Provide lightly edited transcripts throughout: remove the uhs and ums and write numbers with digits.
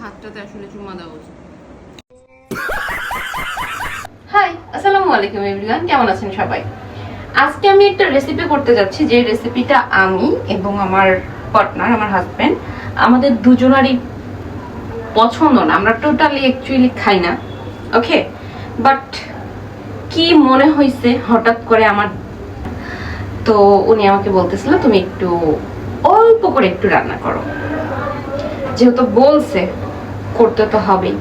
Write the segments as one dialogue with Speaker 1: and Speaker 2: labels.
Speaker 1: হাতটাতে আসলে চুমা দেওয়া উচিত। হাই, আসসালামু আলাইকুম এভরিওয়ান, কেমন আছেন সবাই? আজকে আমি একটা রেসিপি করতে যাচ্ছি, যে রেসিপিটা আমি এবং আমার পার্টনার, আমার হাজবেন্ড, আমাদের দুজনারই পছন্দ না। আমরা টোটালি অ্যাকচুয়ালি খাই না, ওকে। বাট কি মনে হয়েছে হঠাৎ করে আমার, তো উনি আমাকে বলতেছিল তুমি একটু অল্প করে একটু রান্না করো। যেহেতু বলছে করতে তো হবেই,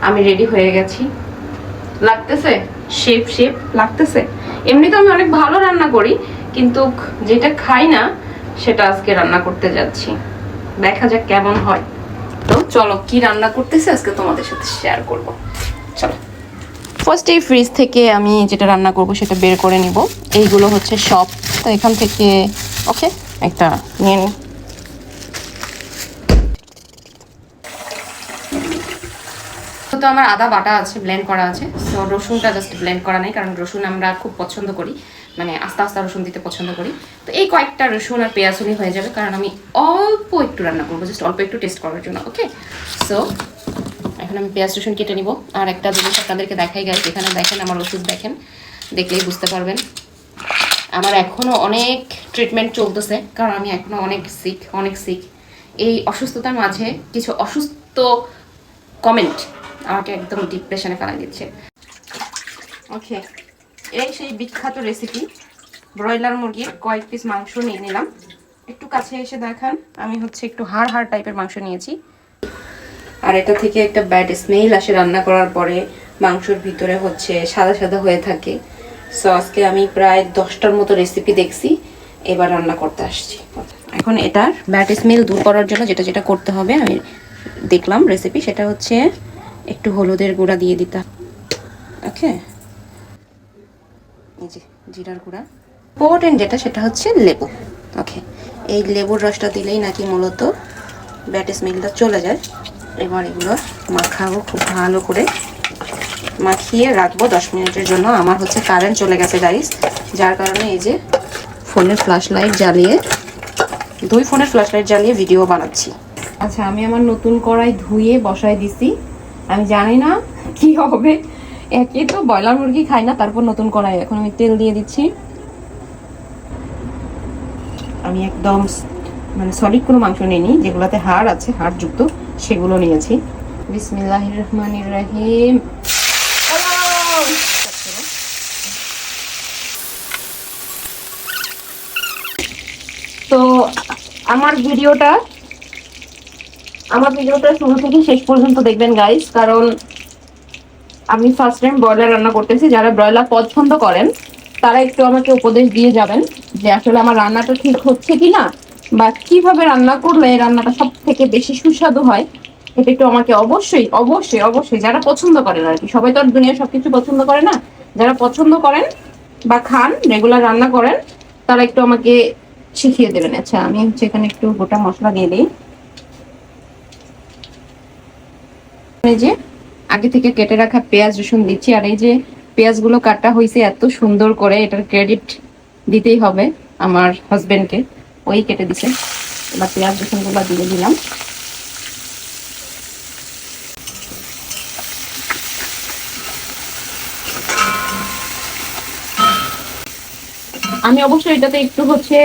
Speaker 1: আমি রেডি হয়ে গেছি। লাগতেছে শেফ শেফ লাগতেছে। এমনি তো আমি অনেক ভালো রান্না করি, কিন্তু যেটা খাই না সেটা আজকে রান্না করতে যাচ্ছি। দেখা যাক কেমন হয়। তো চলো, কি রান্না করতেছি আজকে তোমাদের সাথে শেয়ার করব। চলো, ফার্স্ট এই ফ্রিজ থেকে আমি যেটা রান্না করব সেটা বের করে নিব। এইগুলো হচ্ছে সব, তো এখান থেকে ওকে একটা নিয়ে নিই। তো আমার আদা বাটা আছে, ব্লেন্ড করা আছে। সো রসুনটা জাস্ট ব্লেন্ড করা নাই, কারণ রসুন আমরা খুব পছন্দ করি, মানে আস্তে আস্তে রসুন দিতে পছন্দ করি। তো এই কয়েকটা রসুন আর পেঁয়াজ হলেই হয়ে যাবে, কারণ আমি অল্প একটু রান্না করবো, জাস্ট অল্প একটু টেস্ট করার জন্য, ওকে। সো এখন আমি পেঁয়াজ রসুন কেটে নিব। আর একটা জিনিস আপনাদেরকে দেখাই গাইস, এখানে দেখেন আমার ওষুধ, দেখেন, দেখলেই বুঝতে পারবেন আমার এখনও অনেক ট্রিটমেন্ট চলতেছে, কারণ আমি এখনও অনেক সিক। এই অসুস্থতার মাঝে কিছু অসুস্থ কমেন্ট আমাকে একদম ডিপ্রেশনে ফেলাই দিচ্ছে, ওকে। এই সেই বিখ্যাত রেসিপি, ব্রয়লার মুরগির কয়েক পিস মাংস নিয়ে নিলাম। একটু কাছে এসে দেখান, আমি হচ্ছে একটু হাড় টাইপের মাংস নিয়েছি। আর এটা থেকে একটা ব্যাড স্মেল আসে রান্না করার পরে, মাংসর ভিতরে হচ্ছে সাদা সাদা হয়ে থাকে। সো আজকে আমি প্রায় 10টার মতো রেসিপি দেখছি, এবার রান্না করতে আসছি। এখন এটার ব্যাড স্মেল দূর করার জন্য যেটা যেটা করতে হবে আমি দেখলাম রেসিপি, সেটা হচ্ছে একটু হলুদের গুঁড়া দিয়ে দিতে, ওকে। এই যে জিরার গুঁড়া, ইম্পর্টেন্ট যেটা সেটা হচ্ছে লেবু, ওকে। এই লেবুর রসটা দিলেই নাকি মূলত ব্যাড স্মেলটা চলে যায়। এবার এগুলো মাখাবো, খুব ভালো করে মাখিয়ে রাখবো 10 মিনিটের জন্য। আমার হচ্ছে কারেন্ট চলে গেছে গাইস, যার কারণে এই যে ফোনের ফ্ল্যাশ লাইট জ্বালিয়ে, 2 ফোনের ফ্ল্যাশ লাইট জ্বালিয়ে ভিডিও বানাচ্ছি। আচ্ছা, আমি আমার নতুন কড়াই ধুয়ে বসায় দিছি। আমি জানি না কি হবে, একে তো ব্রয়লার মুরগি খাই না, তারপর নতুন কড়াই। এখন আমি তেল দিয়ে দিচ্ছি। আমি একদম মানে সলিড কোনো মাংস নিইনি, যেগুলোতে হাড় আছে, হাড়যুক্ত সেগুলো নিয়েছি। বিসমিল্লাহির রহমানির রহিম। তো আমার ভিডিওটা শুরু থেকে শেষ পর্যন্ত দেখবেন গাইস, কারণ আমি ফার্স্ট টাইম ব্রয়লার রান্না করতেছি। যারা ব্রয়লার পছন্দ করেন তারা একটু আমাকে উপদেশ দিয়ে যাবেন যে আসলে আমার রান্নাটা ঠিক হচ্ছে কিনা, বা কিভাবে রান্না করলে রান্নাটা সব থেকে বেশি সুস্বাদু হয়। এটা একটু আমাকে অবশ্যই অবশ্যই অবশ্যই, যারা পছন্দ করেন আর কি, সবাই তো আর দুনিয়ার সবকিছু পছন্দ করে না, যারা পছন্দ করেন বা খান, রেগুলার রান্না করেন, তারা একটু আমাকে শিখিয়ে দেবেন। আচ্ছা, আমি হচ্ছে এখানে একটু গোটা মশলা দিয়ে দিই। এই যে আগে থেকে কেটে রাখা পেঁয়াজ রসুন দিচ্ছি। আর এই যে পেঁয়াজগুলো কাটা হয়েছে এত সুন্দর করে, এটার ক্রেডিট দিতেই হবে আমার হাজবেন্ডকে, ওই কেটে দিছে। এবার পেঁয়াজ রসুনগুলো দিয়ে দিলাম। আমি অবশ্যই এটাতে একটু হচ্ছে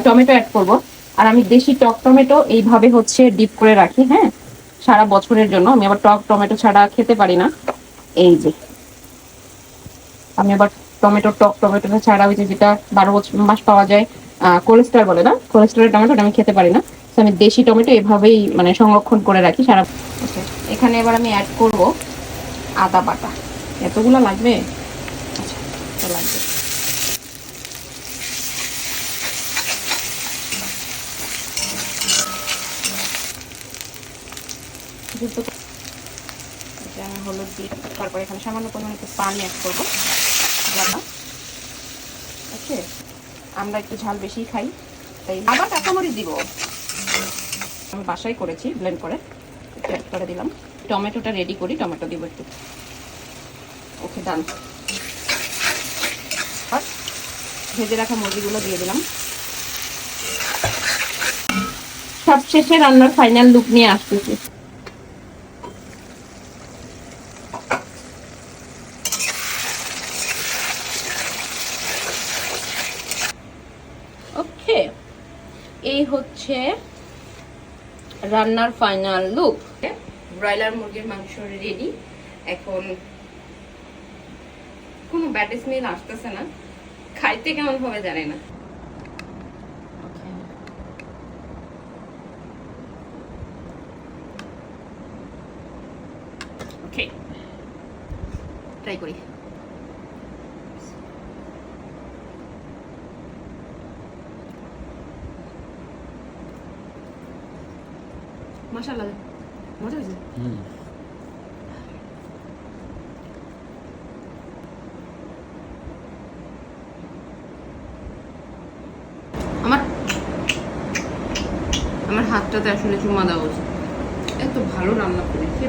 Speaker 1: টমেটো অ্যাড করব। আর আমি দেশি টক টমেটো এইভাবে হচ্ছে ডিপ করে রাখি, হ্যাঁ, সারা বছরের জন্য। আমি আবার টক টমেটো ছাড়া খেতে পারি না। এই যে আমি আবার টক টমেটোটা ছাড়া, ওই যে যেটা 12 মাস পাওয়া যায়, কোলেস্ট্রল বলে না, কোলেস্ট্রলের টমেটোটা আমি খেতে পারি না। তো আমি দেশি টমেটো এভাবেই মানে সংরক্ষণ করে রাখি সারা। এখানে এবার আমি অ্যাড করব আদা বাটা। এতগুলো লাগবে? আচ্ছা, লাগবে। আমি হলুদ দিয়ে, তারপর এখানে সামান্য পরিমাণে একটু পানি অ্যাড করবো। ওকে, আমরা একটু ঝাল বেশি খাই, তাই আবার কাঁচামরিচ দিব। আমি বাসায় করেছি, ব্লেন্ড করে একটু অ্যাড করে দিলাম। টমেটোটা রেডি করি, টমেটো দিব একটু। ওকে, ডান। আর ভেজে রাখা মুরগিগুলো দিয়ে দিলাম। সবশেষে রান্নার ফাইনাল লুক নিয়ে আসতেছি। রান্নার ফাইনাল লুক। ব্রয়লার মুরগির মাংস রেডি। এখন কোনো ব্যাড স্মেল আসতেছে না, খাইতে কেমন হবে জানি না। ওকে, ট্রাই করি। মাশাআল্লাহ, মজা হয়েছে। আমার আমার হাতটাতে আসলে চুমা দেওয়া উচিত, এত ভালো রান্না করেছে।